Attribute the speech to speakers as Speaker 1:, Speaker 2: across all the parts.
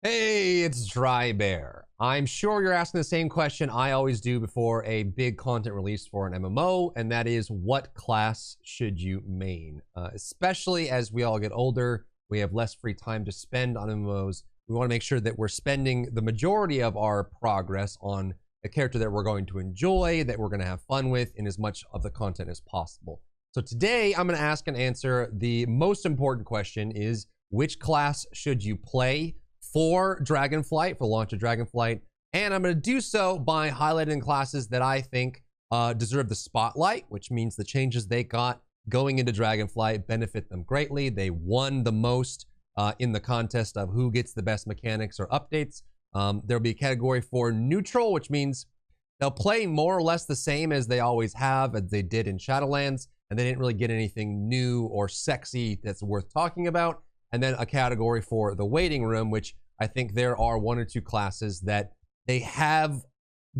Speaker 1: Hey, it's Drybear. I'm sure you're asking the same question I always do before a big content release for an MMO, and that is, what class should you main? Especially as we all get older, we have less free time to spend on MMOs. We want to make sure that we're spending the majority of our progress on a character that we're going to enjoy, that we're going to have fun with in as much of the content as possible. So today, I'm going to ask and answer the most important question is, which class should you play for Dragonflight, for the launch of Dragonflight? And I'm going to do so by highlighting classes that I think deserve the spotlight, which means the changes they got going into Dragonflight benefit them greatly. They won the most in the contest of who gets the best mechanics or updates. There'll be a category for neutral, which means they'll play more or less the same as they always have, as they did in Shadowlands, and they didn't really get anything new or sexy that's worth talking about. And then a category for the waiting room, which I think there are one or two classes that they have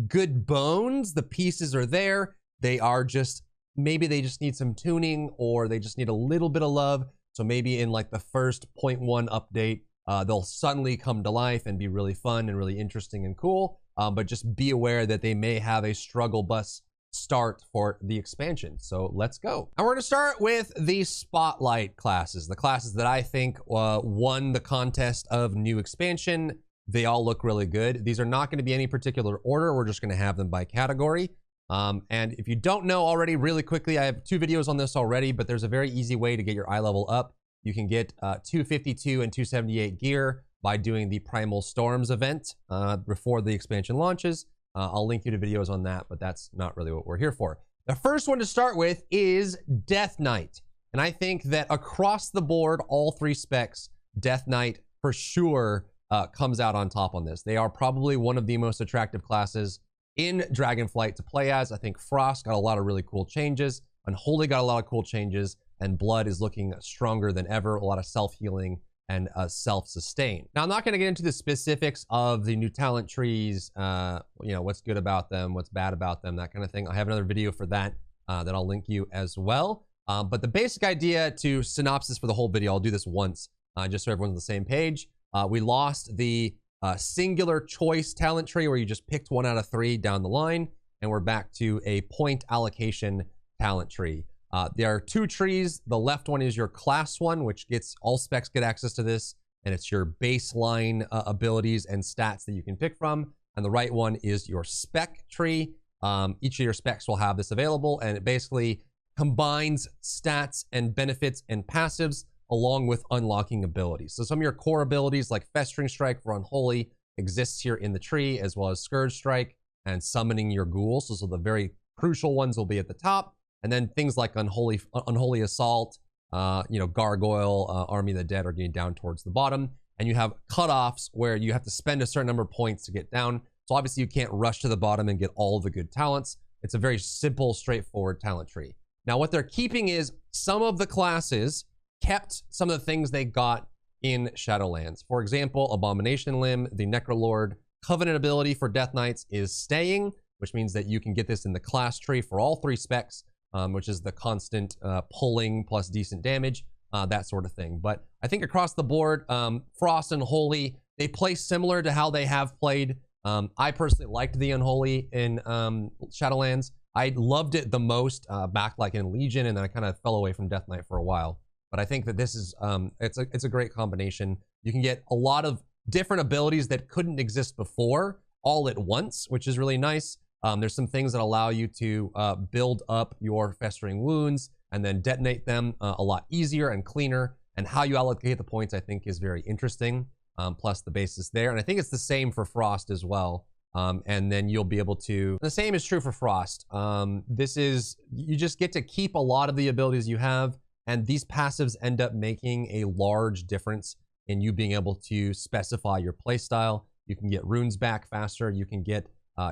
Speaker 1: good bones. The pieces are there. They are just, maybe they just need some tuning, or they just need a little bit of love. So maybe in like the first 0.1 update, they'll suddenly come to life and be really fun and really interesting and cool. But just be aware that they may have a struggle bus start for the expansion. So let's go. And we're going to start with the spotlight classes, the classes that I think won the contest of new expansion. They all look really good. These are not going to be any particular order. We're just going to have them by category. And if you don't know already, really quickly, I have 2 videos on this already, but there's a very easy way to get your eye level up. You can get 252 and 278 gear by doing the Primal Storms event before the expansion launches. I'll link you to videos on that, but that's not really what we're here for. The first one to start with is Death Knight. And I think that across the board, all 3 specs, Death Knight for sure comes out on top on this. They are probably one of the most attractive classes in Dragonflight to play as. I think Frost got a lot of really cool changes. Unholy got a lot of cool changes. And Blood is looking stronger than ever. A lot of self-healing and self-sustain. Now, I'm not going to get into the specifics of the new talent trees, what's good about them, what's bad about them, that kind of thing. I have another video for that that I'll link you as well. But the basic idea to synopsis for the whole video, I'll do this once, just so everyone's on the same page. We lost the singular choice talent tree where you just picked 1 out of 3 down the line, and we're back to a point allocation talent tree. There are 2 trees. The left one is your class one, which gets all specs get access to this, and it's your baseline abilities and stats that you can pick from. And the right one is your spec tree. Each of your specs will have this available, and it basically combines stats and benefits and passives along with unlocking abilities. So some of your core abilities like Festering Strike for Unholy exists here in the tree, as well as Scourge Strike and summoning your ghouls. So the very crucial ones will be at the top. And then things like Unholy Assault, Gargoyle, Army of the Dead are getting down towards the bottom. And you have cutoffs where you have to spend a certain number of points to get down. So obviously you can't rush to the bottom and get all the good talents. It's a very simple, straightforward talent tree. Now what they're keeping is some of the classes kept some of the things they got in Shadowlands. For example, Abomination Limb, the Necrolord Covenant ability for Death Knights is staying, which means that you can get this in the class tree for all 3 specs. Which is the constant pulling plus decent damage, that sort of thing. But I think across the board, Frost and Holy, they play similar to how they have played. I personally liked the Unholy in Shadowlands. I loved it the most back like in Legion, and then I kind of fell away from Death Knight for a while. But I think that this is, it's a great combination. You can get a lot of different abilities that couldn't exist before all at once, which is really nice. There's some things that allow you to build up your festering wounds and then detonate them a lot easier and cleaner. And how you allocate the points, I think, is very interesting. Plus the basis there. And I think it's the same for Frost as well. And then you'll be able to, the same is true for Frost. You just get to keep a lot of the abilities you have. And these passives end up making a large difference in you being able to specify your playstyle. You can get runes back faster. You can get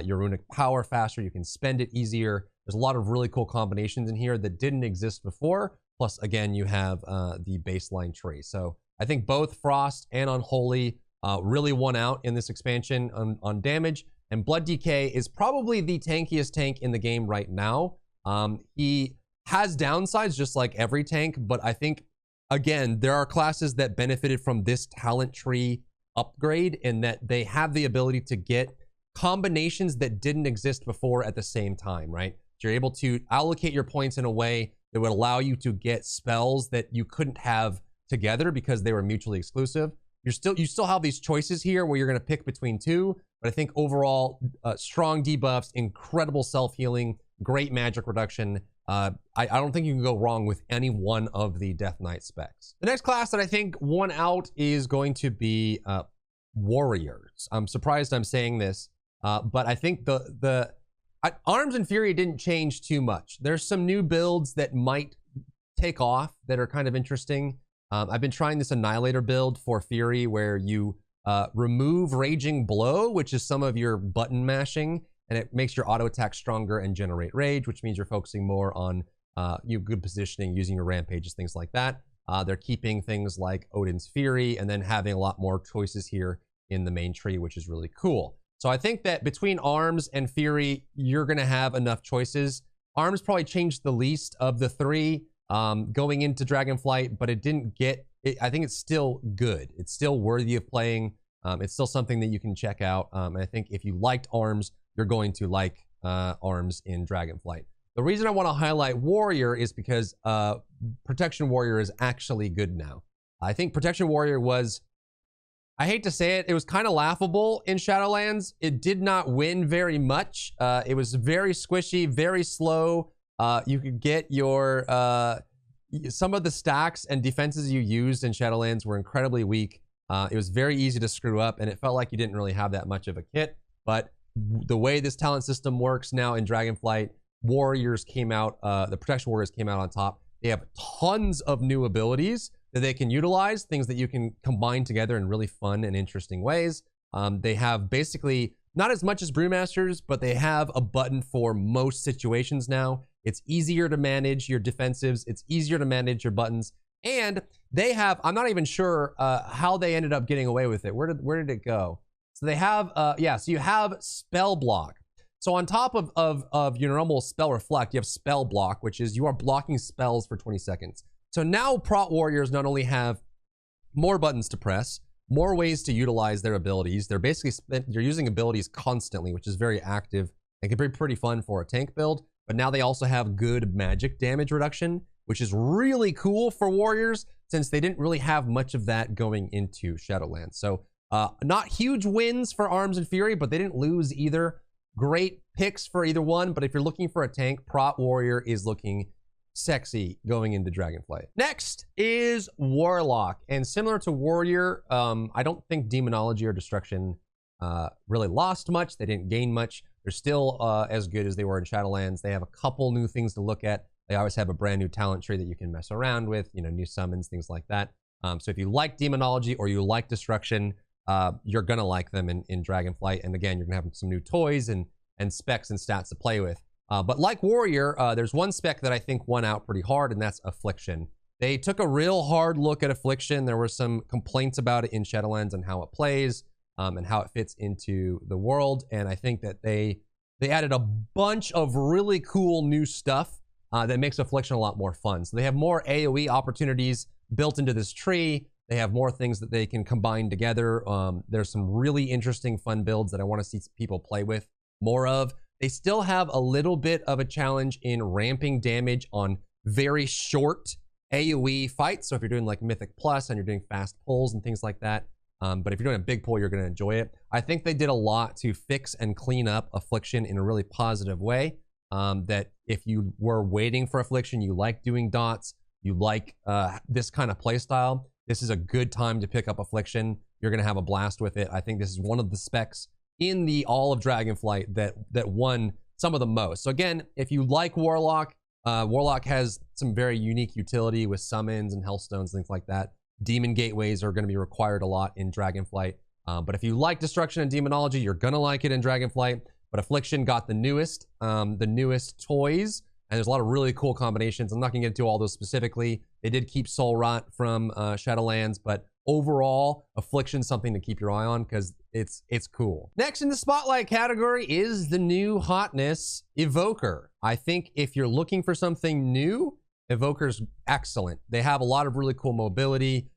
Speaker 1: your runic power faster. You can spend it easier. There's a lot of really cool combinations in here that didn't exist before. Plus, again, you have the baseline tree. So I think both Frost and Unholy really won out in this expansion on damage. And Blood DK is probably the tankiest tank in the game right now. He has downsides just like every tank, but I think, again, there are classes that benefited from this talent tree upgrade in that they have the ability to get combinations that didn't exist before at the same time, right? So you're able to allocate your points in a way that would allow you to get spells that you couldn't have together because they were mutually exclusive. You still have these choices here where you're going to pick between two, but I think overall, strong debuffs, incredible self-healing, great magic reduction. I don't think you can go wrong with any one of the Death Knight specs. The next class that I think won out is going to be Warriors. I'm surprised I'm saying this, but I think the Arms and Fury didn't change too much. There's some new builds that might take off that are kind of interesting. I've been trying this Annihilator build for Fury where you remove Raging Blow, which is some of your button mashing, and it makes your auto attack stronger and generate rage, which means you're focusing more on good positioning, using your rampages, things like that. They're keeping things like Odin's Fury and then having a lot more choices here in the main tree, which is really cool. So I think that between Arms and Fury, you're going to have enough choices. Arms probably changed the least of the three going into Dragonflight, but it didn't get it. I think it's still good. It's still worthy of playing. It's still something that you can check out. And I think if you liked Arms, you're going to like Arms in Dragonflight. The reason I want to highlight Warrior is because Protection Warrior is actually good now. I think Protection Warrior was, I hate to say it, it was kind of laughable in Shadowlands. It did not win very much. It was very squishy, very slow. You could get your, some of the stacks and defenses you used in Shadowlands were incredibly weak. It was very easy to screw up, and it felt like you didn't really have that much of a kit. But the way this talent system works now in Dragonflight, Warriors came out, the Protection Warriors came out on top. They have tons of new abilities that they can utilize, things that you can combine together in really fun and interesting ways. They have basically not as much as Brewmasters, but they have a button for most situations now. It's easier to manage your defensives. It's easier to manage your buttons. And they have, I'm not even sure how they ended up getting away with it. Where did it go? So they have, yeah, so you have Spell Block. So on top of your normal Spell Reflect, you have Spell Block, which is you are blocking spells for 20 seconds. So now Prot Warriors not only have more buttons to press, more ways to utilize their abilities. They're basically you're using abilities constantly, which is very active and can be pretty fun for a tank build. But now they also have good magic damage reduction, which is really cool for Warriors since they didn't really have much of that going into Shadowlands. So not huge wins for Arms and Fury, but they didn't lose either. Great picks for either one, but if you're looking for a tank, Prot Warrior is looking sexy going into Dragonflight. Next is Warlock, and similar to Warrior, I don't think Demonology or Destruction really lost much. They didn't gain much. They're still as good as they were in Shadowlands. They have a couple new things to look at. They always have a brand new talent tree that you can mess around with, you know, new summons, things like that. So if you like Demonology or you like Destruction, you're gonna like them in Dragonflight. And again, you're gonna have some new toys and specs and stats to play with. But like Warrior, there's one spec that I think won out pretty hard, and that's Affliction. They took a real hard look at Affliction. There were some complaints about it in Shadowlands and how it plays and how it fits into the world. And I think that they added a bunch of really cool new stuff that makes Affliction a lot more fun. So they have more AoE opportunities built into this tree. They have more things that they can combine together. There's some really interesting fun builds that I want to see people play with more of. They still have a little bit of a challenge in ramping damage on very short AoE fights. So if you're doing like Mythic Plus and you're doing fast pulls and things like that, but if you're doing a big pull, you're going to enjoy it. I think they did a lot to fix and clean up Affliction in a really positive way. That if you were waiting for Affliction, you like doing dots, you like this kind of play style, this is a good time to pick up Affliction. You're going to have a blast with it. I think this is one of the specs in the all of Dragonflight that won some of the most. So again, if you like Warlock, Warlock has some very unique utility with summons and hellstones, things like that. Demon gateways are going to be required a lot in Dragonflight. But if you like Destruction and Demonology, you're going to like it in Dragonflight. But Affliction got the newest toys, and there's a lot of really cool combinations. I'm not going to get into all those specifically. They did keep Soul Rot from Shadowlands, but overall, Affliction's something to keep your eye on because it's cool. Next in the Spotlight category is the new hotness, Evoker. I think if you're looking for something new, Evoker's excellent. They have a lot of really cool mobility.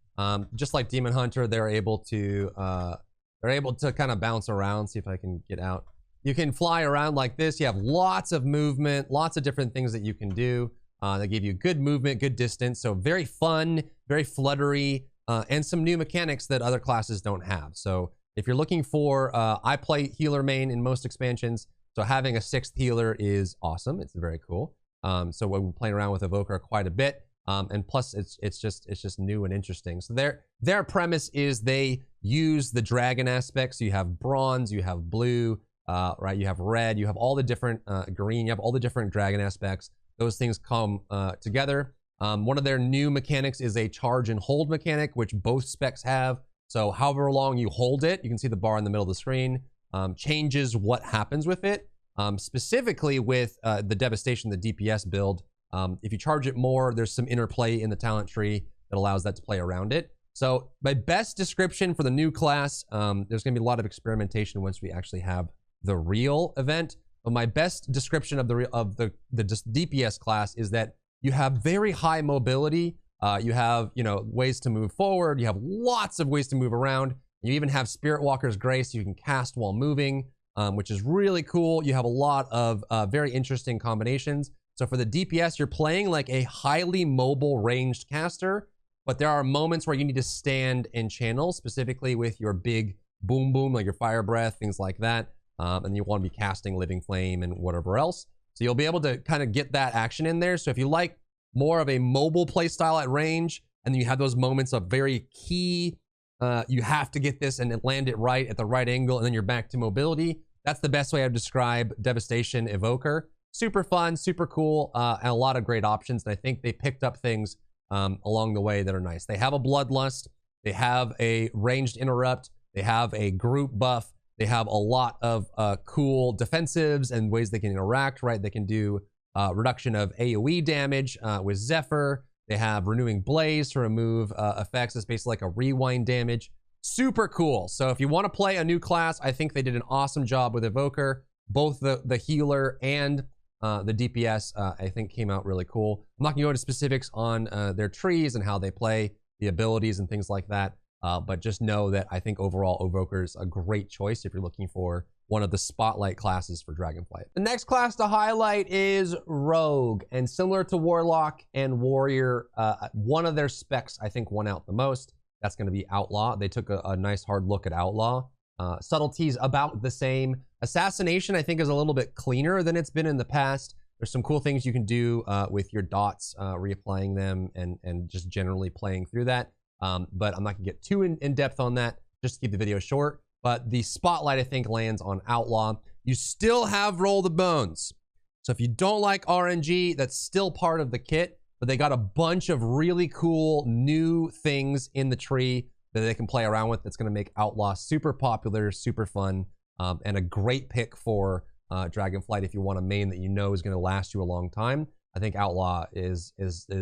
Speaker 1: Just like Demon Hunter, they're able to kind of bounce around. See if I can get out. You can fly around like this. You have lots of movement, lots of different things that you can do. They give you good movement, good distance. So very fun, very fluttery, and some new mechanics that other classes don't have. So if you're looking for, I play healer main in most expansions. So having a 6th healer is awesome. It's very cool. So we're playing around with Evoker quite a bit. And plus it's just new and interesting. So their premise is they use the dragon aspects. So you have bronze, you have blue, right? You have red, you have all the different green, you have all the different dragon aspects. Those things come together. One of their new mechanics is a charge and hold mechanic, which both specs have. So however long you hold it, you can see the bar in the middle of the screen, changes what happens with it. Specifically with the Devastation, the DPS build, if you charge it more, there's some interplay in the talent tree that allows that to play around it. So my best description for the new class, there's going to be a lot of experimentation once we actually have the real event. But my best description of the DPS class is that you have very high mobility. You have, ways to move forward. You have lots of ways to move around. You even have Spirit Walker's Grace. You can cast while moving, which is really cool. You have a lot of very interesting combinations. So for the DPS, you're playing like a highly mobile ranged caster, but there are moments where you need to stand and channel, specifically with your big boom boom, like your fire breath, things like that. And you want to be casting Living Flame and whatever else. So you'll be able to kind of get that action in there. So if you like more of a mobile play style at range, and then you have those moments of very key, you have to get this and land it right at the right angle, and then you're back to mobility. That's the best way I would describe Devastation Evoker. Super fun, super cool, and a lot of great options. And I think they picked up things along the way that are nice. They have a Bloodlust. They have a Ranged Interrupt. They have a group buff. They have a lot of cool defensives and ways they can interact, right? They can do reduction of AoE damage with Zephyr. They have Renewing Blaze to remove effects. It's basically like a rewind damage. Super cool. So if you want to play a new class, I think they did an awesome job with Evoker. Both the healer and the DPS, I think, came out really cool. I'm not going to go into specifics on their trees and how they play, the abilities and things like that. But just know that I think overall Evoker is a great choice if you're looking for one of the spotlight classes for Dragonflight. The next class to highlight is Rogue. And similar to Warlock and Warrior, one of their specs I think won out the most. That's going to be Outlaw. They took a nice hard look at Outlaw. Subtlety's about the same. Assassination, I think, is a little bit cleaner than it's been in the past. There's some cool things you can do with your dots, reapplying them and just generally playing through that. But I'm not going to get too in depth on that, just to keep the video short. But the spotlight, I think, lands on Outlaw. You still have Roll the Bones. So if you don't like RNG, that's still part of the kit. But they got a bunch of really cool new things in the tree that they can play around with that's going to make Outlaw super popular, super fun, and a great pick for Dragonflight if you want a main that you know is going to last you a long time. I think Outlaw is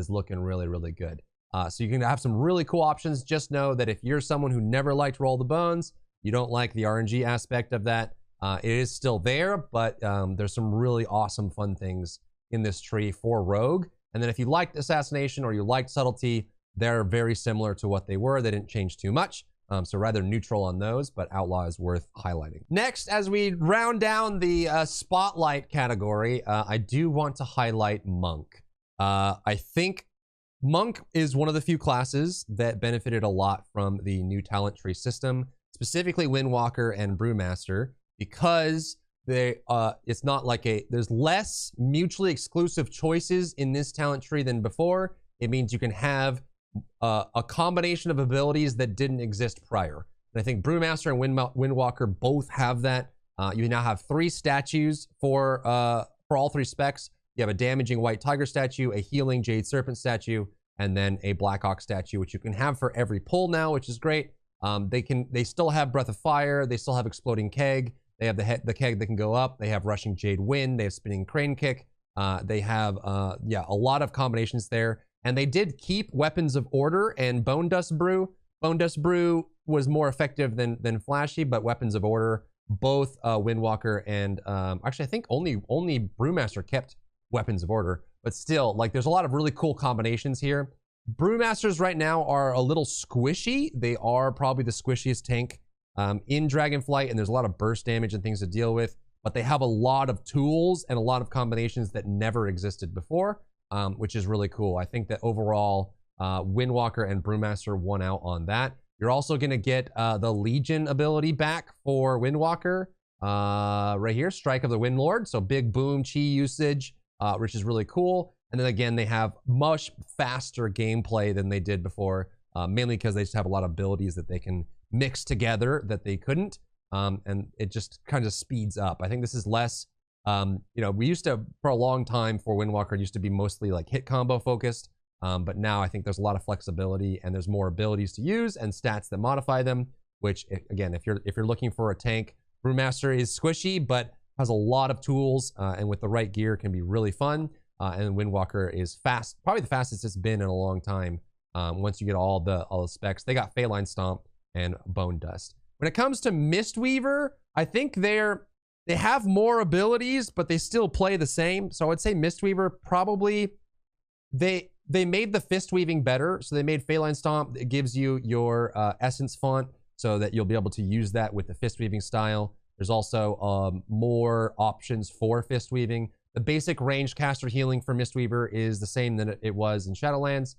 Speaker 1: looking really, really good. So you can have some really cool options. Just know that if you're someone who never liked Roll the Bones, you don't like the RNG aspect of that, it is still there, but there's some really awesome fun things in this tree for Rogue. And then if you liked Assassination or you liked Subtlety, they're very similar to what they were. They didn't change too much. So rather neutral on those, but Outlaw is worth highlighting. Next, as we round down the Spotlight category, I do want to highlight Monk. I think Monk is one of the few classes that benefited a lot from the new talent tree system, specifically Windwalker and Brewmaster, because it's not like there's less mutually exclusive choices in this talent tree than before. It means you can have a combination of abilities that didn't exist prior. And I think Brewmaster and Windwalker both have that. You now have 3 statues for all 3 specs. You have a damaging White Tiger statue, a healing Jade Serpent statue, and then a Black Ox statue, which you can have for every pull now, which is great. They still have Breath of Fire. They still have Exploding Keg. They have the keg that can go up. They have Rushing Jade Wind. They have Spinning Crane Kick. They have, a lot of combinations there. And they did keep Weapons of Order and Bone Dust Brew. Bone Dust Brew was more effective than Flashy, but Weapons of Order, both Windwalker and actually I think only Brewmaster kept Weapons of Order. But still, like, there's a lot of really cool combinations here Brewmasters right now are a little squishy. They are probably the squishiest tank in Dragonflight, and there's a lot of burst damage and things to deal with, but they have a lot of tools and a lot of combinations that never existed before, which is really cool. I think that overall, Windwalker and Brewmaster won out on that. You're also going to get the Legion ability back for Windwalker right here, Strike of the Windlord. So big boom chi usage, which is really cool. And then again, they have much faster gameplay than they did before, mainly because they just have a lot of abilities that they can mix together that they couldn't. And it just kind of speeds up. I think this is less, you know, we used to, for a long time for Windwalker, it used to be mostly like hit combo focused. But now I think there's a lot of flexibility and there's more abilities to use and stats that modify them, which again, if you're looking for a tank, Brewmaster is squishy, but has a lot of tools, and with the right gear can be really fun. And Windwalker is fast, probably the fastest it's been in a long time. Once you get all the specs, they got Feline Stomp and Bone Dust. When it comes to Mistweaver, I think they have more abilities, but they still play the same. So I would say Mistweaver probably, they made the fist weaving better. So they made Feline Stomp. It gives you your essence font so that you'll be able to use that with the fist weaving style. There's also more options for fist weaving. The basic ranged caster healing for Mistweaver is the same than it was in Shadowlands.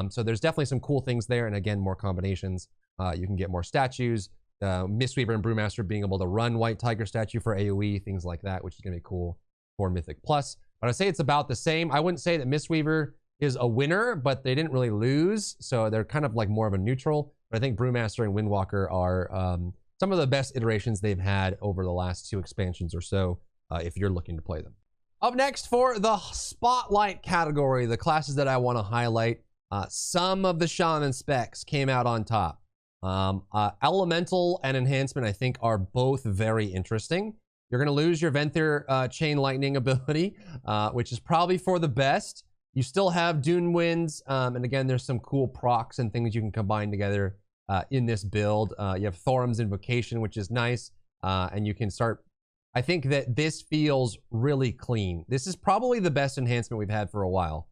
Speaker 1: So there's definitely some cool things there. And again, more combinations. You can get more statues. Mistweaver and Brewmaster being able to run White Tiger statue for AoE, things like that, which is going to be cool for Mythic Plus. But I'd say it's about the same. I wouldn't say that Mistweaver is a winner, but they didn't really lose. So they're kind of like more of a neutral. But I think Brewmaster and Windwalker are some of the best iterations they've had over the last 2 expansions or so, if you're looking to play them. Up next for the Spotlight category, the classes that I want to highlight, some of the Shaman specs came out on top. Elemental and Enhancement, I think, are both very interesting. You're going to lose your Venthyr Chain Lightning ability, which is probably for the best. You still have Dune Winds, and again, there's some cool procs and things you can combine together in this build. You have Thorim's Invocation, which is nice, and you can start... I think that this feels really clean. This is probably the best enhancement we've had for a while.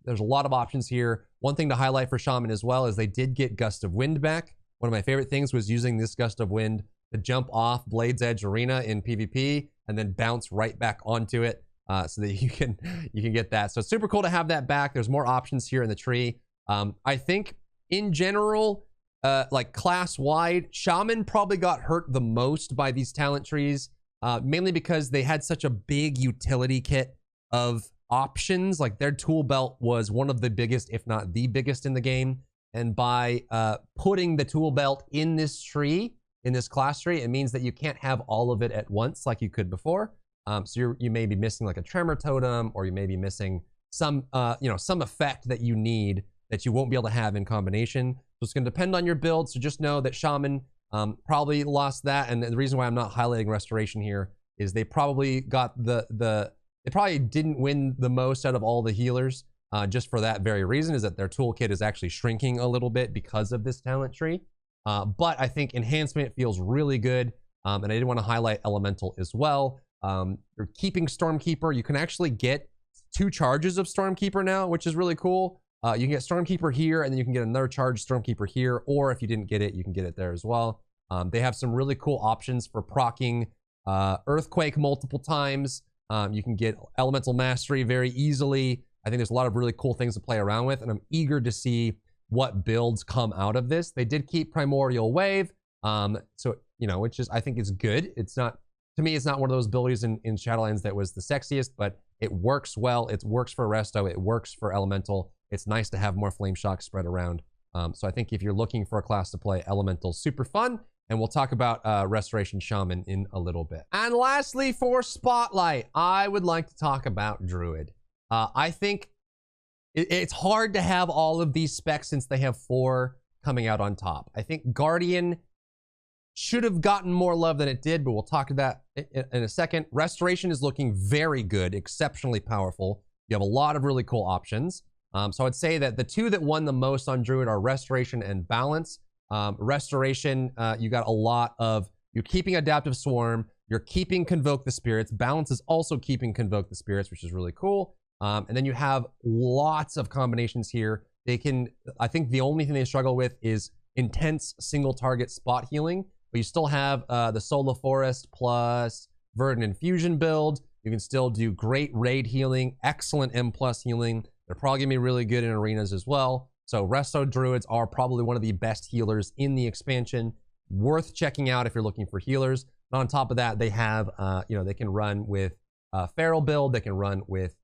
Speaker 1: There's a lot of options here. One thing to highlight for Shaman as well is they did get Gust of Wind back. One of my favorite things was using this Gust of Wind to jump off Blade's Edge Arena in PvP and then bounce right back onto it. So that you can get that. So it's super cool to have that back. There's more options here in the tree. I think in general, like class-wide, Shaman probably got hurt the most by these talent trees, mainly because they had such a big utility kit of options. Like their tool belt was one of the biggest, if not the biggest in the game. And by putting the tool belt in this tree, in this class tree, it means that you can't have all of it at once like you could before. So you may be missing like a tremor totem, or you may be missing some, some effect that you need that you won't be able to have in combination. So it's going to depend on your build. So just know that Shaman probably lost that. And the reason why I'm not highlighting Restoration here is they probably got they probably didn't win the most out of all the healers, just for that very reason, is that their toolkit is actually shrinking a little bit because of this talent tree. But I think Enhancement feels really good. And I did want to highlight Elemental as well. You're keeping Stormkeeper. You can actually get 2 charges of Stormkeeper now, which is really cool. You can get Stormkeeper here, and then you can get another charge Stormkeeper here, or if you didn't get it, you can get it there as well. They have some really cool options for proccing Earthquake multiple times. You can get Elemental Mastery very easily. I think there's a lot of really cool things to play around with, and I'm eager to see what builds come out of this. They did keep Primordial Wave, so, which is, I think is good. It's not... To me, it's not one of those abilities in Shadowlands that was the sexiest, but it works well. It works for Resto. It works for Elemental. It's nice to have more Flame Shock spread around. So I think if you're looking for a class to play, Elemental's super fun. And we'll talk about Restoration Shaman in a little bit. And lastly, for Spotlight, I would like to talk about Druid. I think it's hard to have all of these specs since they have 4 coming out on top. I think Guardian should have gotten more love than it did, but we'll talk to that in a second. Restoration is looking very good, exceptionally powerful. You have a lot of really cool options. So I'd say that the 2 that won the most on Druid are Restoration and Balance. Restoration, you got a lot of, you're keeping Adaptive Swarm, you're keeping Convoke the Spirits. Balance is also keeping Convoke the Spirits, which is really cool. And then you have lots of combinations here They can, I think the only thing they struggle with is intense single target spot healing, but you still have the Solar Forest plus Verdant Infusion build. You can still do great raid healing, excellent M+ healing. They're probably gonna be really good in arenas as well. So Resto Druids are probably one of the best healers in the expansion. Worth checking out if you're looking for healers. And on top of that, they have, they can run with Feral build, they can run with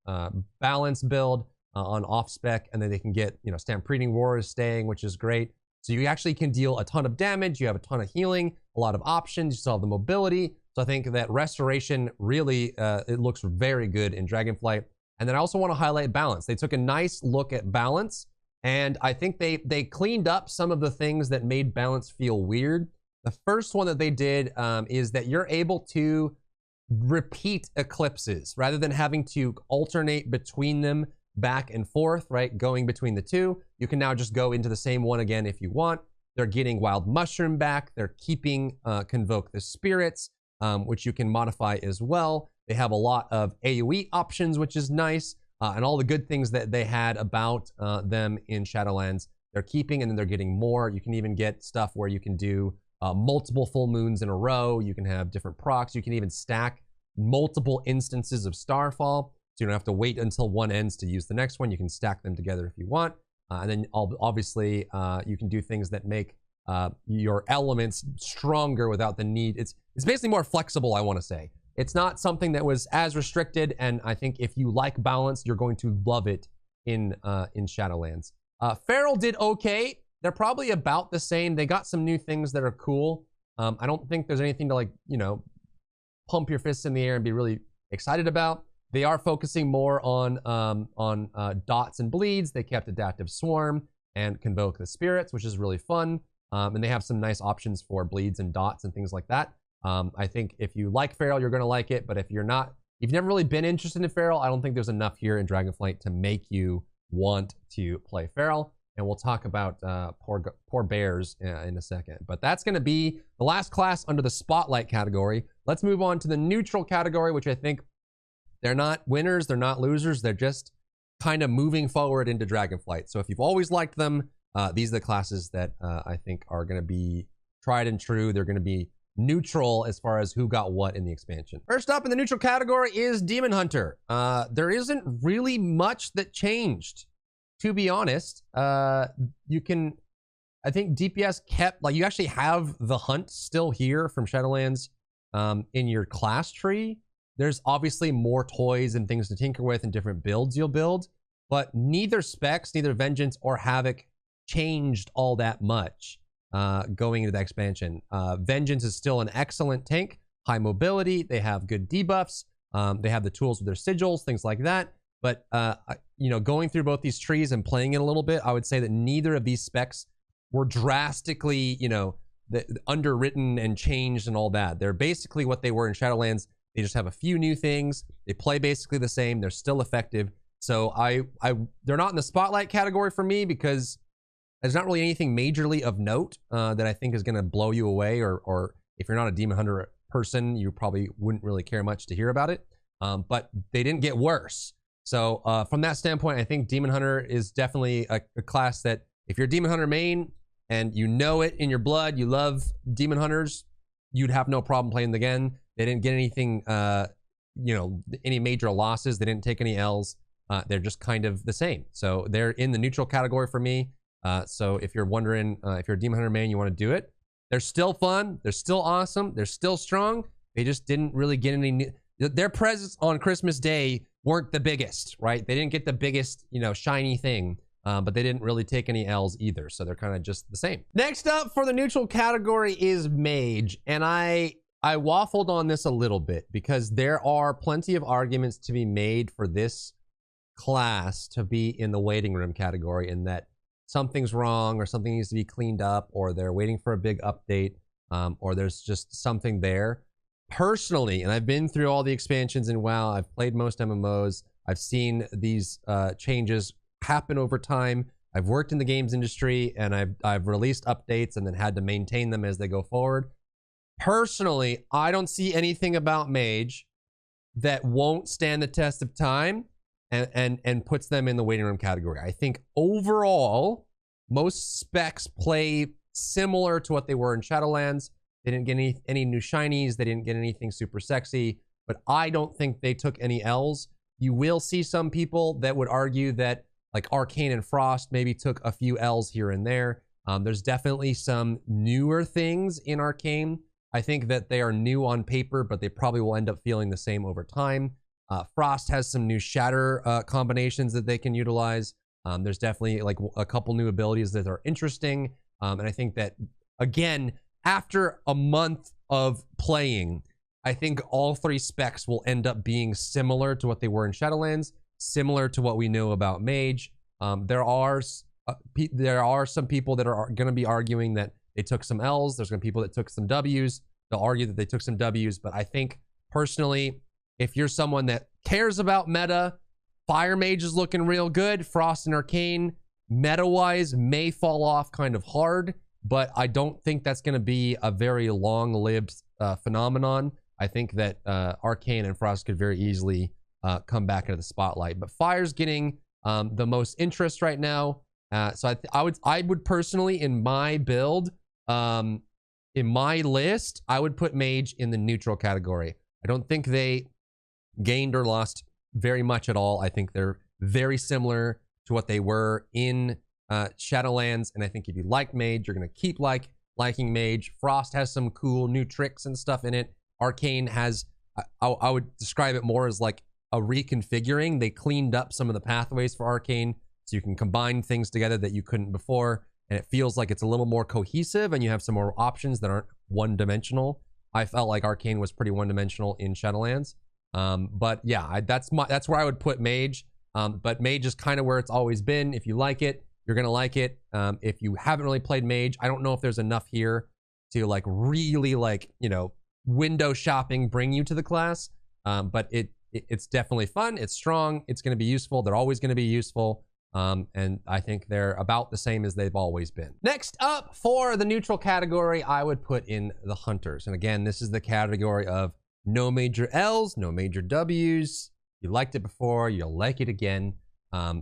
Speaker 1: Balance build on off spec, and then they can get, Stampeding Warriors staying, which is great. So you actually can deal a ton of damage, you have a ton of healing, a lot of options, you still have the mobility. So I think that Restoration really, it looks very good in Dragonflight. And then I also want to highlight Balance. They took a nice look at Balance, and I think they cleaned up some of the things that made Balance feel weird. The first one that they did is that you're able to repeat eclipses rather than having to alternate between them back and forth, right? Going between the two. You can now just go into the same one again if you want. They're getting Wild Mushroom back. They're keeping Convoke the Spirits, which you can modify as well. They have a lot of AoE options, which is nice. And all the good things that they had about them in Shadowlands, they're keeping, and then they're getting more. You can even get stuff where you can do multiple full moons in a row. You can have different procs. You can even stack multiple instances of Starfall. So you don't have to wait until one ends to use the next one. You can stack them together if you want. And then obviously you can do things that make your elements stronger without the need. It's basically more flexible, I want to say. It's not something that was as restricted, and I think if you like Balance, you're going to love it in Shadowlands. Feral did okay. They're probably about the same. They got some new things that are cool. I don't think there's anything to pump your fists in the air and be really excited about. They are focusing more on dots and bleeds. They kept Adaptive Swarm and Convoke the Spirits, which is really fun. And they have some nice options for bleeds and dots and things like that. I think if you like Feral, you're going to like it. But if you've never really been interested in Feral, I don't think there's enough here in Dragonflight to make you want to play Feral. And we'll talk about poor bears in a second. But that's going to be the last class under the Spotlight category. Let's move on to the neutral category, which I think they're not winners, they're not losers, they're just kind of moving forward into Dragonflight. So if you've always liked them, these are the classes that I think are going to be tried and true. They're going to be neutral as far as who got what in the expansion. First up in the neutral category is Demon Hunter. There isn't really much that changed, to be honest. I think DPS kept, you actually have the hunt still here from Shadowlands in your class tree. There's obviously more toys and things to tinker with and different builds you'll build, but neither specs, neither Vengeance or Havoc changed all that much going into the expansion. Vengeance is still an excellent tank, high mobility. They have good debuffs. They have the tools with their sigils, things like that. But, going through both these trees and playing it a little bit, I would say that neither of these specs were drastically, underwritten and changed and all that. They're basically what they were in Shadowlands. They just have a few new things. They play basically the same. They're still effective. So they're not in the Spotlight category for me because there's not really anything majorly of note that I think is going to blow you away. Or if you're not a Demon Hunter person, you probably wouldn't really care much to hear about it. But they didn't get worse. So from that standpoint, I think Demon Hunter is definitely a class that if you're a Demon Hunter main and you know it in your blood, you love Demon Hunters, you'd have no problem playing them again. They didn't get anything, any major losses. They didn't take any L's. They're just kind of the same. So they're in the neutral category for me. So if you're wondering if you're a Demon Hunter main, you want to do it. They're still fun. They're still awesome. They're still strong. They just didn't really get any... Their presents on Christmas Day weren't the biggest, right? They didn't get the biggest, shiny thing. But they didn't really take any L's either. So they're kind of just the same. Next up for the neutral category is Mage. And I waffled on this a little bit because there are plenty of arguments to be made for this class to be in the waiting room category, in that something's wrong or something needs to be cleaned up, or they're waiting for a big update, or there's just something there. Personally, and I've been through all the expansions in WoW, I've played most MMOs, I've seen these changes happen over time. I've worked in the games industry and I've released updates and then had to maintain them as they go forward. Personally, I don't see anything about Mage that won't stand the test of time. and puts them in the waiting room category. I think overall, most specs play similar to what they were in Shadowlands. They didn't get any new shinies. They didn't get anything super sexy, but I don't think they took any L's. You will see some people that would argue that like Arcane and Frost maybe took a few L's here and there. There's definitely some newer things in Arcane. I think that they are new on paper, but they probably will end up feeling the same over time. Frost has some new shatter combinations that they can utilize. There's definitely like a couple new abilities that are interesting. And I think that, again, after a month of playing, I think all three specs will end up being similar to what they were in Shadowlands, similar to what we know about Mage. There are some people that are going to be arguing that they took some L's. There's going to be people that took some W's. They'll argue that they took some W's. But I think, personally, if you're someone that cares about meta, Fire Mage is looking real good. Frost and Arcane, meta-wise, may fall off kind of hard, but I don't think that's going to be a very long-lived phenomenon. I think that Arcane and Frost could very easily come back into the spotlight. But Fire's getting the most interest right now. So I would personally, in my build, in my list, I would put Mage in the neutral category. I don't think they gained or lost very much at all. I think they're very similar to what they were in Shadowlands, and I think if you like Mage, you're going to keep liking Mage. Frost has some cool new tricks and stuff in it. Arcane has, I would describe it more as like a reconfiguring. They cleaned up some of the pathways for Arcane, so you can combine things together that you couldn't before, and it feels like it's a little more cohesive, and you have some more options that aren't one-dimensional. I felt like Arcane was pretty one-dimensional in Shadowlands. But yeah, that's where I would put Mage. But Mage is kind of where it's always been. If you like it, you're gonna like it. If you haven't really played Mage, I don't know if there's enough here to like really like, you know, window shopping bring you to the class. But it's definitely fun. It's strong. It's gonna be useful. They're always gonna be useful. And I think they're about the same as they've always been. Next up for the neutral category, I would put in the Hunters. And again, this is the category of no major L's, no major W's. You liked it before, you'll like it again.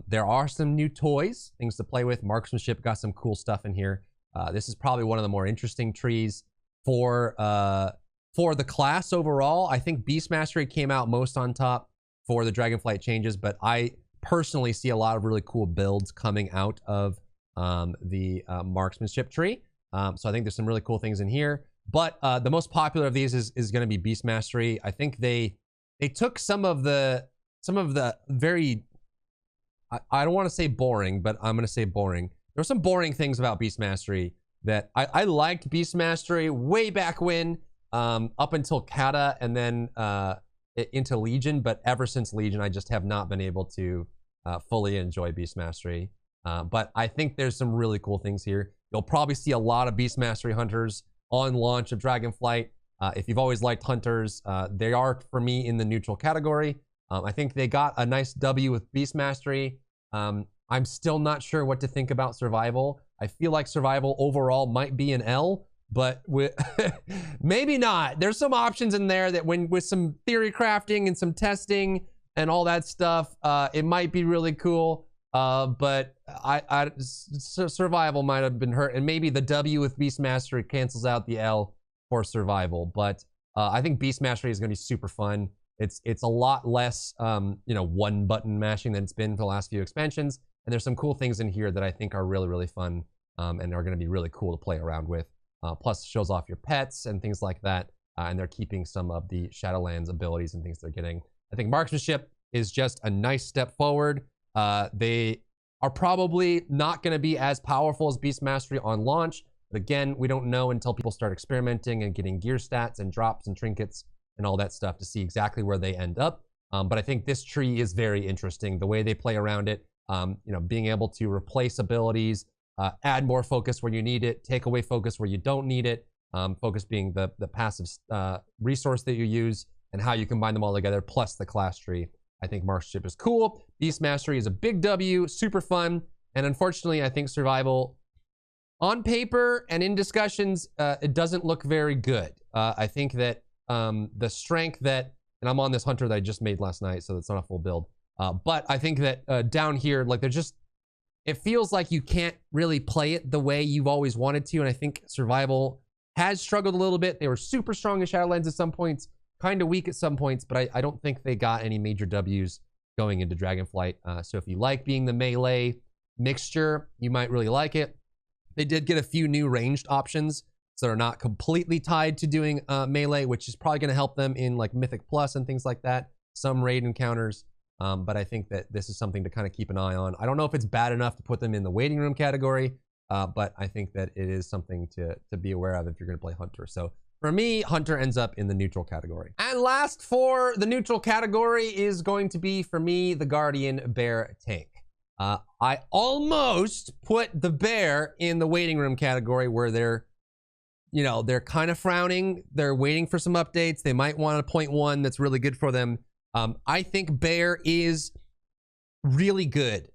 Speaker 1: There are some new toys, things to play with. Marksmanship got some cool stuff in here. This is probably one of the more interesting trees for the class overall. I think Beast Mastery came out most on top for the Dragonflight changes, but I personally see a lot of really cool builds coming out of the Marksmanship tree. So I think there's some really cool things in here. But the most popular of these is going to be Beast Mastery. I think they took some of the very, I don't want to say boring, but I'm going to say boring. There were some boring things about Beast Mastery that I liked Beast Mastery way back when, up until Cata and then into Legion. But ever since Legion, I just have not been able to fully enjoy Beast Mastery. But I think there's some really cool things here. You'll probably see a lot of Beast Mastery Hunters on launch of Dragonflight. If you've always liked Hunters, they are, for me, in the neutral category. I think they got a nice W with Beast Mastery. I'm still not sure what to think about Survival. I feel like Survival overall might be an L, but maybe not. There's some options in there that with some theory crafting and some testing and all that stuff, it might be really cool. But Survival might have been hurt, and maybe the W with Beast Mastery cancels out the L for Survival. But I think Beast Mastery is going to be super fun. It's a lot less, one button mashing than it's been for the last few expansions. And there's some cool things in here that I think are really, really fun, and are going to be really cool to play around with. Plus, shows off your pets and things like that. And they're keeping some of the Shadowlands abilities and things they're getting. I think Marksmanship is just a nice step forward. They are probably not going to be as powerful as Beast Mastery on launch. But again, we don't know until people start experimenting and getting gear stats and drops and trinkets and all that stuff to see exactly where they end up. But I think this tree is very interesting. The way they play around it, being able to replace abilities, add more focus where you need it, take away focus where you don't need it. Focus being the passive resource that you use and how you combine them all together, plus the class tree. I think Marksmanship is cool. Beast Mastery is a big W, super fun. And unfortunately, I think Survival, on paper and in discussions, it doesn't look very good. I think that the strength that, and I'm on this Hunter that I just made last night, so it's not a full build. But I think that down here, like, it feels like you can't really play it the way you've always wanted to. And I think survival has struggled a little bit. They were super strong in Shadowlands at some points, kind of weak at some points, but I don't think they got any major W's going into Dragonflight. So if you like being the melee mixture, you might really like it. They did get a few new ranged options, so they're not completely tied to doing melee, which is probably going to help them in like Mythic Plus and things like that. Some raid encounters. But I think that this is something to kind of keep an eye on. I don't know if it's bad enough to put them in the waiting room category, but I think that it is something to be aware of if you're going to play Hunter. So for me, Hunter ends up in the neutral category. And last for the neutral category is going to be, for me, the Guardian Bear tank. I almost put the Bear in the waiting room category where they're kind of frowning. They're waiting for some updates. They might want a 0.1 that's really good for them. I think Bear is really good.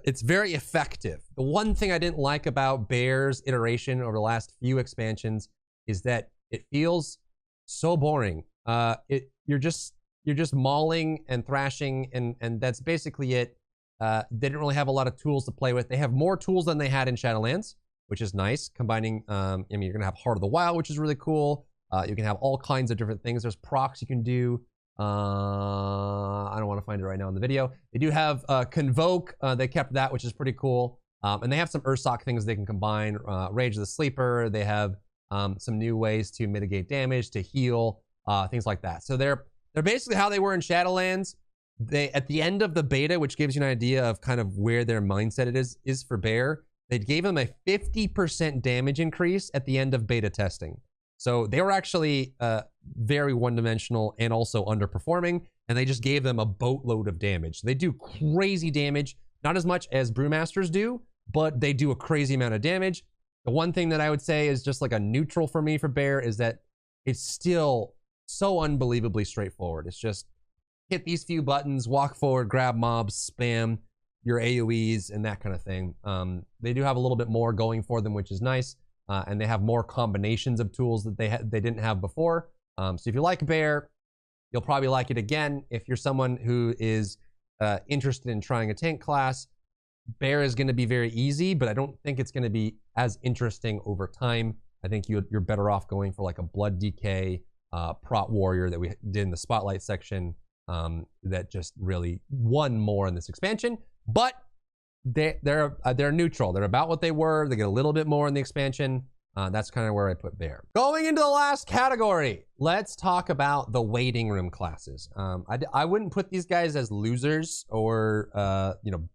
Speaker 1: It's very effective. The one thing I didn't like about Bear's iteration over the last few expansions is that it feels so boring. You're just mauling and thrashing, and that's basically it. They didn't really have a lot of tools to play with. They have more tools than they had in Shadowlands, which is nice. Combining, you're gonna have Heart of the Wild, which is really cool. You can have all kinds of different things. There's procs you can do. I don't want to find it right now in the video. They do have Convoke. They kept that, which is pretty cool. And they have some Ursoc things they can combine. Rage of the Sleeper. They have some new ways to mitigate damage, to heal, things like that. So they're basically how they were in Shadowlands. They, at the end of the beta, which gives you an idea of kind of where their mindset is for Bear, they gave them a 50% damage increase at the end of beta testing. So they were actually very one-dimensional and also underperforming, and they just gave them a boatload of damage. They do crazy damage, not as much as Brewmasters do, but they do a crazy amount of damage. The one thing that I would say is just like a neutral for me for Bear is that it's still so unbelievably straightforward. It's just hit these few buttons, walk forward, grab mobs, spam your AoEs, and that kind of thing. They do have a little bit more going for them, which is nice. And they have more combinations of tools that they didn't have before. So if you like Bear, you'll probably like it again. If you're someone who is interested in trying a tank class, Bear is going to be very easy, but I don't think it's going to be as interesting over time. I think you're better off going for like a Blood DK Prot Warrior that we did in the Spotlight section that just really won more in this expansion. But they're neutral. They're about what they were. They get a little bit more in the expansion. That's kind of where I put Bear. Going into the last category, let's talk about the waiting room classes. I wouldn't put these guys as losers or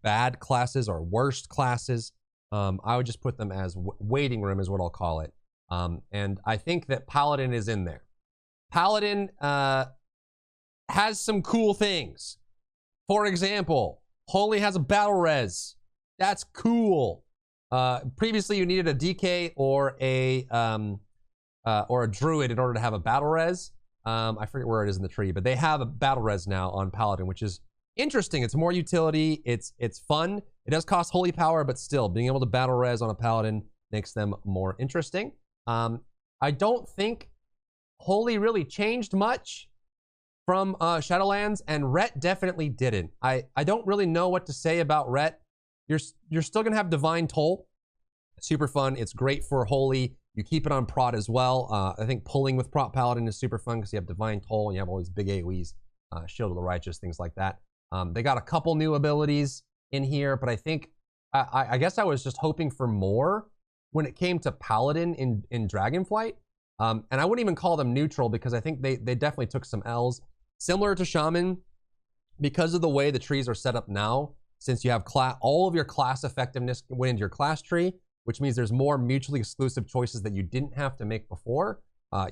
Speaker 1: bad classes or worst classes. I would just put them as waiting room is what I'll call it. And I think that Paladin is in there. Paladin has some cool things. For example, Holy has a battle res. That's cool. Previously, you needed a DK or a Druid in order to have a battle res. I forget where it is in the tree, but they have a battle res now on Paladin, which is interesting. It's more utility. It's fun. It does cost holy power, but still, being able to battle res on a Paladin makes them more interesting. I don't think holy really changed much from Shadowlands, and Ret definitely didn't. I don't really know what to say about Ret. You're still gonna have Divine Toll. Super fun. It's great for Holy. You keep it on Prot as well. I think pulling with Prot Paladin is super fun because you have Divine Toll and you have all these big AoEs, Shield of the Righteous, things like that. They got a couple new abilities in here, but I think I guess I was just hoping for more when it came to Paladin in Dragonflight. And I wouldn't even call them neutral because I think they definitely took some L's. Similar to Shaman, because of the way the trees are set up now, since you have all of your class effectiveness went into your class tree, which means there's more mutually exclusive choices that you didn't have to make before,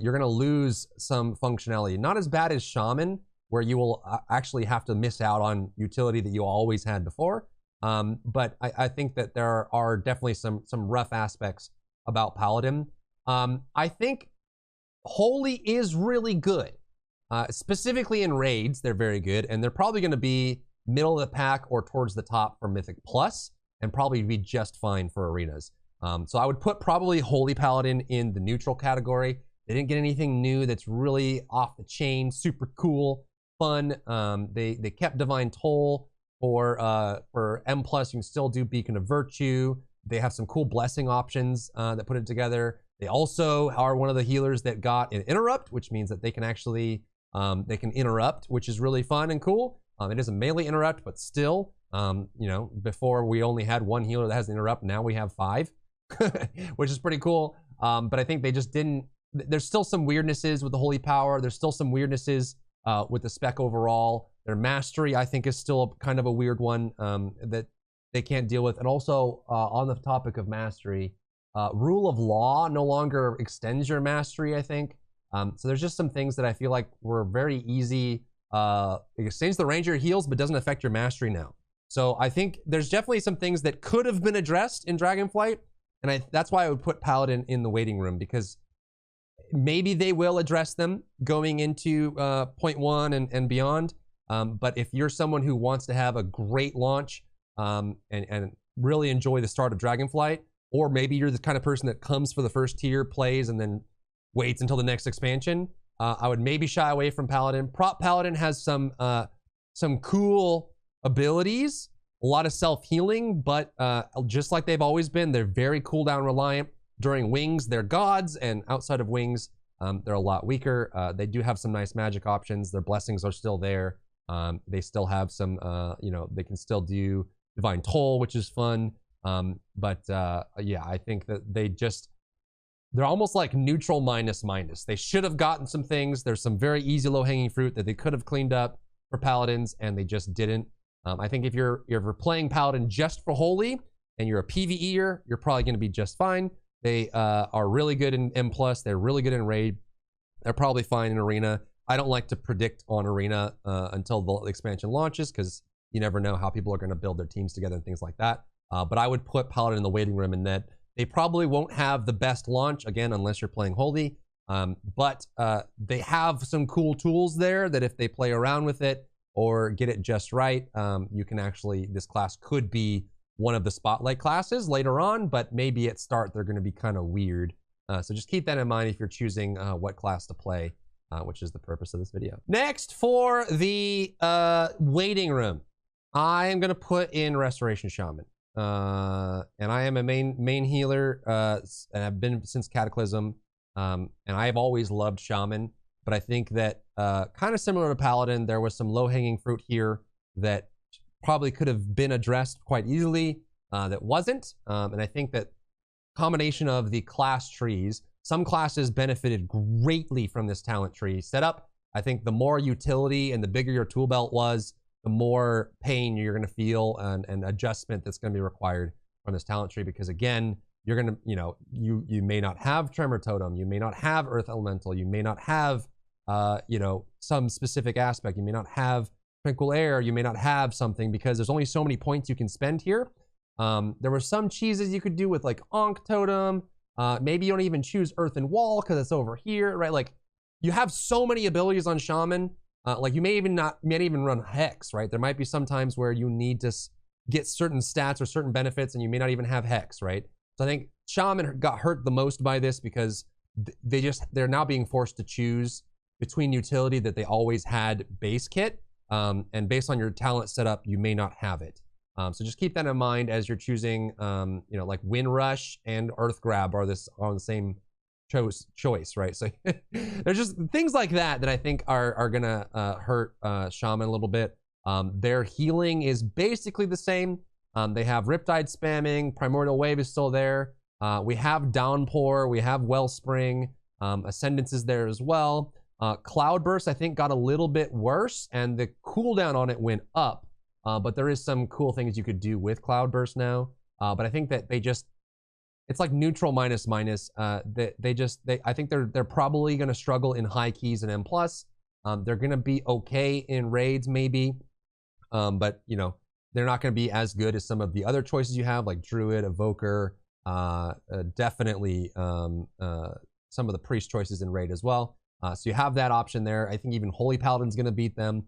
Speaker 1: you're going to lose some functionality. Not as bad as Shaman, where you will actually have to miss out on utility that you always had before. But I think that there are definitely some rough aspects about Paladin. I think Holy is really good. Specifically in raids, they're very good, and they're probably going to be middle of the pack or towards the top for Mythic Plus, and probably be just fine for arenas. So I would put probably Holy Paladin in the neutral category. They didn't get anything new that's really off the chain, super cool. fun. They kept Divine Toll for M+. You can still do Beacon of Virtue. They have some cool blessing options that put it together. They also are one of the healers that got an interrupt, which means that they can actually they can interrupt, which is really fun and cool. It is a melee interrupt, but still, you know, before we only had one healer that has an interrupt. Now we have 5, which is pretty cool. But I think they just didn't. There's still some weirdnesses with the Holy Power. There's still some weirdnesses with the spec overall. Their mastery, I think, is still kind of a weird one that they can't deal with. And also, on the topic of mastery, Rule of Law no longer extends your mastery, I think. So there's just some things that I feel like were very easy. It extends the range of your heals, but doesn't affect your mastery now. So I think there's definitely some things that could have been addressed in Dragonflight. And that's why I would put Paladin in the waiting room, because maybe they will address them going into 0.1 and beyond. But if you're someone who wants to have a great launch and really enjoy the start of Dragonflight, or maybe you're the kind of person that comes for the first tier, plays, and then waits until the next expansion, I would maybe shy away from Paladin. Prop Paladin has some cool abilities, a lot of self-healing, but just like they've always been, they're very cooldown reliant. During Wings, they're gods, and outside of Wings, they're a lot weaker. They do have some nice magic options. Their blessings are still there. They still have some, you know, they can still do Divine Toll, which is fun. But yeah, I think that they're almost like neutral minus. They should have gotten some things. There's some very easy low-hanging fruit that they could have cleaned up for Paladins, and they just didn't. I think if you're playing Paladin just for Holy, and you're a PvEer, you're probably going to be just fine. They are really good in M+, they're really good in Raid. They're probably fine in Arena. I don't like to predict on Arena until the expansion launches, because you never know how people are going to build their teams together and things like that. But I would put Paladin in the waiting room, in that they probably won't have the best launch, again, unless you're playing Holy. But they have some cool tools there that if they play around with it or get it just right, you can actually, this class could be one of the spotlight classes later on, but maybe at start they're going to be kind of weird. So just keep that in mind if you're choosing what class to play, which is the purpose of this video. Next, for the waiting room, I am going to put in Restoration Shaman. And I am a main healer, and I've been since Cataclysm, and I've always loved Shaman, but I think that kind of similar to Paladin, there was some low-hanging fruit here that probably could have been addressed quite easily, that wasn't. And I think that combination of the class trees, some classes benefited greatly from this talent tree setup. I think the more utility and the bigger your tool belt was, the more pain you're going to feel and adjustment that's going to be required from this talent tree. Because again, you're going to, you know, you may not have Tremor Totem, you may not have Earth Elemental, you may not have, you know, some specific aspect, you may not have Tranquil Air, you may not have something, because there's only so many points you can spend here. There were some cheeses you could do with like Ankh Totem. Maybe you don't even choose Earth and Wall because it's over here, right? Like, you have so many abilities on Shaman. Like, you may even run Hex, right? There might be some times where you need to get certain stats or certain benefits, and you may not even have Hex, right? So I think Shaman got hurt the most by this, because they're now being forced to choose between utility that they always had base kit, and based on your talent setup, you may not have it. So just keep that in mind as you're choosing. You know, like Wind Rush and Earth Grab are on the same choice, right? So there's just things like that I think are gonna hurt Shaman a little bit. Their healing is basically the same. They have Riptide spamming, Primordial Wave is still there. We have Downpour, we have Wellspring, Ascendance is there as well. Cloudburst, I think, got a little bit worse, and the cooldown on it went up. But there is some cool things you could do with Cloudburst now. But I think that it's like neutral minus. I think they're probably going to struggle in high keys and M+. They're going to be okay in raids maybe. But, you know, they're not going to be as good as some of the other choices you have, like Druid, Evoker, definitely some of the priest choices in raid as well. So you have that option there. I think even Holy Paladin's going to beat them.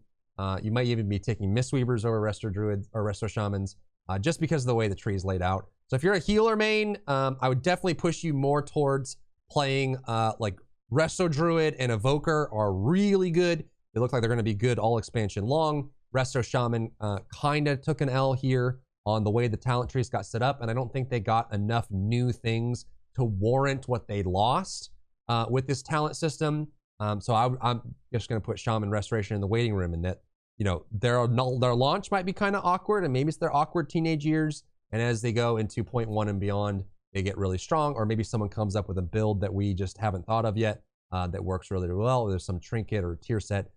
Speaker 1: You might even be taking Mistweavers over Restore Druids or Restore Shamans, just because of the way the tree is laid out. So if you're a healer main, I would definitely push you more towards playing like Resto Druid and Evoker are really good. They look like they're going to be good all expansion long. Resto Shaman kind of took an L here on the way the talent trees got set up, and I don't think they got enough new things to warrant what they lost with this talent system. So I'm just going to put Shaman Restoration in the waiting room, and that, you know, their launch might be kind of awkward, and maybe it's their awkward teenage years, and as they go in 2.1 and beyond, they get really strong, or maybe someone comes up with a build that we just haven't thought of yet that works really, really well. There's some trinket or tier set.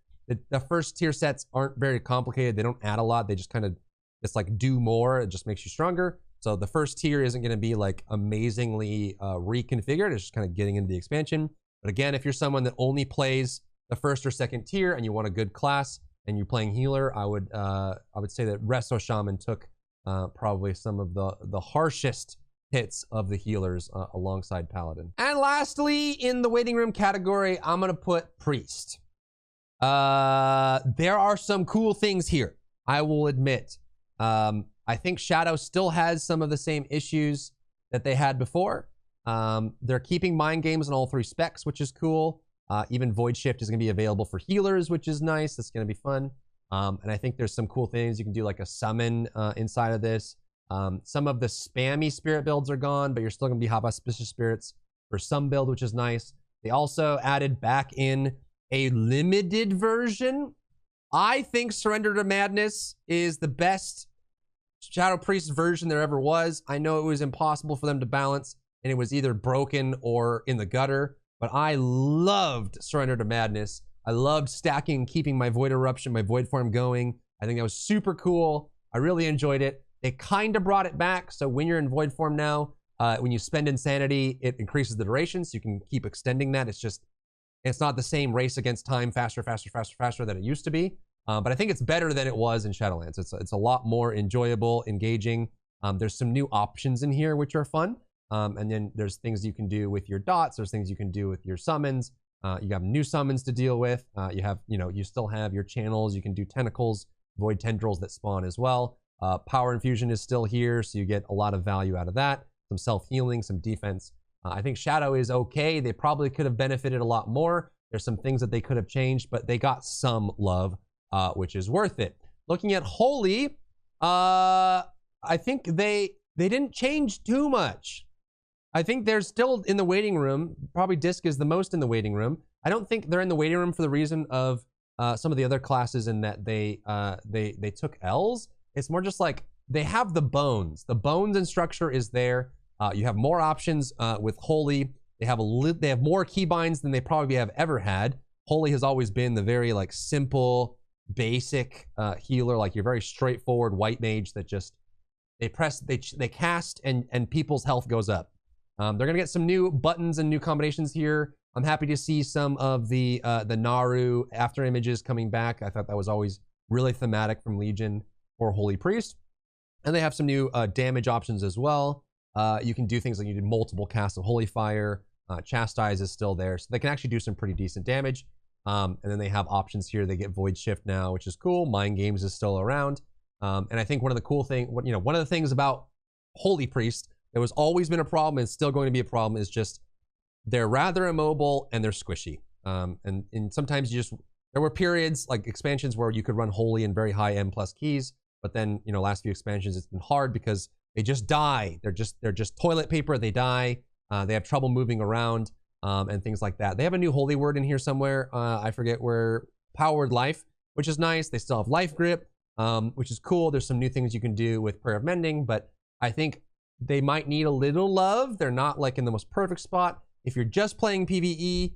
Speaker 1: The first tier sets aren't very complicated. They don't add a lot. They just kind of just like do more. It just makes you stronger. So the first tier isn't going to be like amazingly reconfigured. It's just kind of getting into the expansion. But again, if you're someone that only plays the first or second tier and you want a good class and you're playing healer, I would say that Resto Shaman took probably some of the harshest hits of the healers alongside Paladin. And lastly, in the waiting room category, I'm going to put Priest. There are some cool things here, I will admit. I think Shadow still has some of the same issues that they had before. They're keeping mind games on all 3 specs, which is cool. Even Void Shift is going to be available for healers, which is nice. That's going to be fun. And I think there's some cool things. You can do like a summon inside of this. Some of the spammy spirit builds are gone, but you're still going to be hot auspicious spirits for some build, which is nice. They also added back in a limited version. I think Surrender to Madness is the best Shadow Priest version there ever was. I know it was impossible for them to balance, and it was either broken or in the gutter, but I loved Surrender to Madness. I loved stacking and keeping my Void Eruption, my Void Form going. I think that was super cool. I really enjoyed it. They kind of brought it back, so when you're in Void Form now, when you spend Insanity, it increases the duration, so you can keep extending that. It's not the same race against time, faster than it used to be. But I think it's better than it was in Shadowlands. It's a lot more enjoyable, engaging. There's some new options in here, which are fun. And then there's things you can do with your dots. There's things you can do with your summons. You have new summons to deal with. You still have your channels. You can do tentacles, void tendrils that spawn as well. Power infusion is still here, so you get a lot of value out of that. Some self-healing, some defense. I think Shadow is okay. They probably could have benefited a lot more. There's some things that they could have changed, but they got some love, which is worth it. Looking at Holy, I think they didn't change too much. I think they're still in the waiting room. Probably Disc is the most in the waiting room. I don't think they're in the waiting room for the reason of some of the other classes in that they took L's. It's more just like they have the bones. The bones and structure is there. You have more options with Holy. They have more keybinds than they probably have ever had. Holy has always been the very like simple, basic healer. Like you're very straightforward white mage that just they cast and people's health goes up. They're gonna get some new buttons and new combinations here. I'm happy to see some of the Naru after images coming back. I thought that was always really thematic from Legion or Holy Priest. And they have some new damage options as well. You can do things like you did multiple casts of Holy Fire. Chastise is still there, so they can actually do some pretty decent damage. And then they have options here. They get Void Shift now, which is cool. Mind Games is still around. And I think one of the things about Holy Priest that was always been a problem and still going to be a problem is just they're rather immobile and they're squishy. And sometimes there were periods like expansions where you could run Holy in very high M+ keys, but then last few expansions it's been hard because they just die. They're just toilet paper. They die. They have trouble moving around and things like that. They have a new holy word in here somewhere. I forget where. Powered Life, which is nice. They still have Life Grip, which is cool. There's some new things you can do with Prayer of Mending, but I think they might need a little love. They're not like in the most perfect spot. If you're just playing PvE,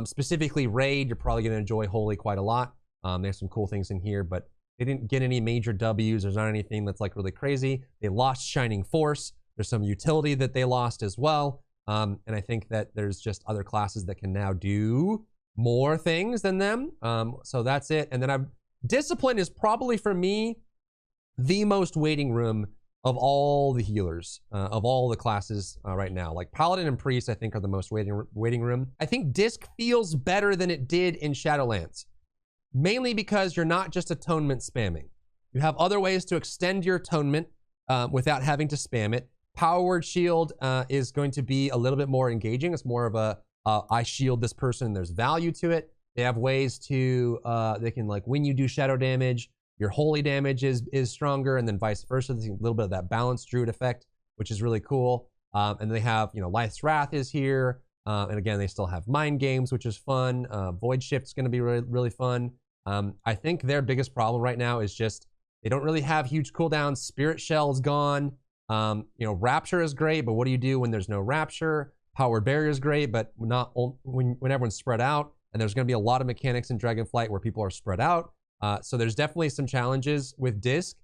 Speaker 1: specifically Raid, you're probably going to enjoy Holy quite a lot. There's some cool things in here, but they didn't get any major W's. There's not anything that's like really crazy. They lost Shining Force. There's some utility that they lost as well. And I think that there's just other classes that can now do more things than them. So that's it. And then Discipline is probably for me the most waiting room of all the healers, of all the classes right now. Like Paladin and Priest, I think, are the most waiting room. I think Disc feels better than it did in Shadowlands, mainly because you're not just atonement spamming. You have other ways to extend your atonement without having to spam it. Power Word Shield is going to be a little bit more engaging. It's more of I shield this person and there's value to it. They have ways to, they can like, when you do shadow damage, your holy damage is stronger, and then vice versa. There's a little bit of that balanced druid effect, which is really cool. And they have, you know, Lith's Wrath is here. And again, they still have mind games, which is fun. Void Shift's going to be really, really fun. I think their biggest problem right now is just they don't really have huge cooldowns. Spirit Shell's gone. You know, Rapture is great, but what do you do when there's no Rapture? Powered Barrier is great, but not when everyone's spread out. And there's going to be a lot of mechanics in Dragonflight where people are spread out. So there's definitely some challenges with Disc.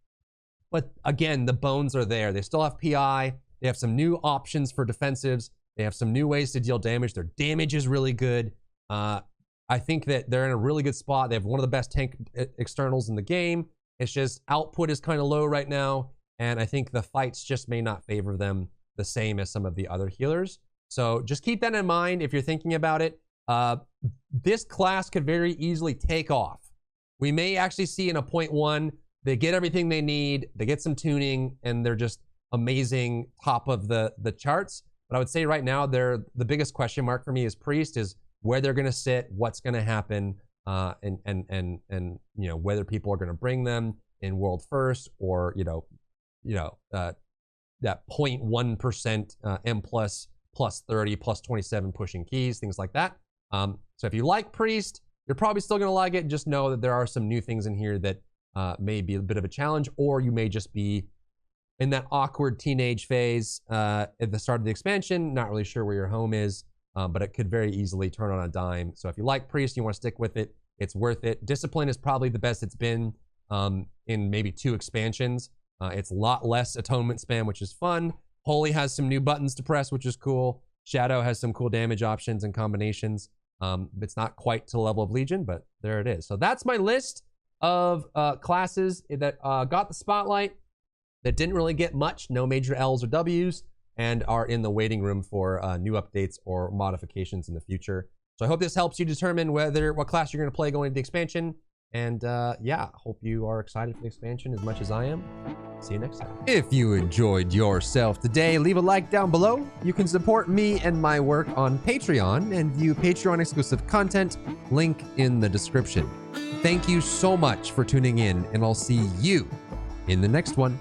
Speaker 1: But again, the bones are there. They still have PI. They have some new options for defensives. They have some new ways to deal damage. Their damage is really good. I think that they're in a really good spot. They have one of the best tank externals in the game. It's just output is kind of low right now. And I think the fights just may not favor them the same as some of the other healers. So just keep that in mind if you're thinking about it. This class could very easily take off. We may actually see in a 0.1, they get everything they need, they get some tuning, and they're just amazing top of the charts. But I would say right now, the biggest question mark for me is Priest, is where they're going to sit, what's going to happen, and you know, whether people are going to bring them in World First, or that 0.1% M plus 30 plus 27 pushing keys, things like that. So if you like Priest, you're probably still going to like it. Just know that there are some new things in here that may be a bit of a challenge, or you may just be in that awkward teenage phase at the start of the expansion, not really sure where your home is, but it could very easily turn on a dime. So if you like Priest, you want to stick with it, it's worth it. Discipline is probably the best it's been in maybe 2 expansions. It's a lot less atonement spam, which is fun. Holy has some new buttons to press, which is cool. Shadow has some cool damage options and combinations. It's not quite to the level of Legion, but there it is. So that's my list of classes that got the spotlight, that didn't really get much, no major L's or W's, and are in the waiting room for new updates or modifications in the future. So I hope this helps you determine what class you're going to play going into the expansion. And yeah, hope you are excited for the expansion as much as I am. See you next time. If you enjoyed yourself today, leave a like down below. You can support me and my work on Patreon and view Patreon exclusive content, link in the description. Thank you so much for tuning in, and I'll see you in the next one.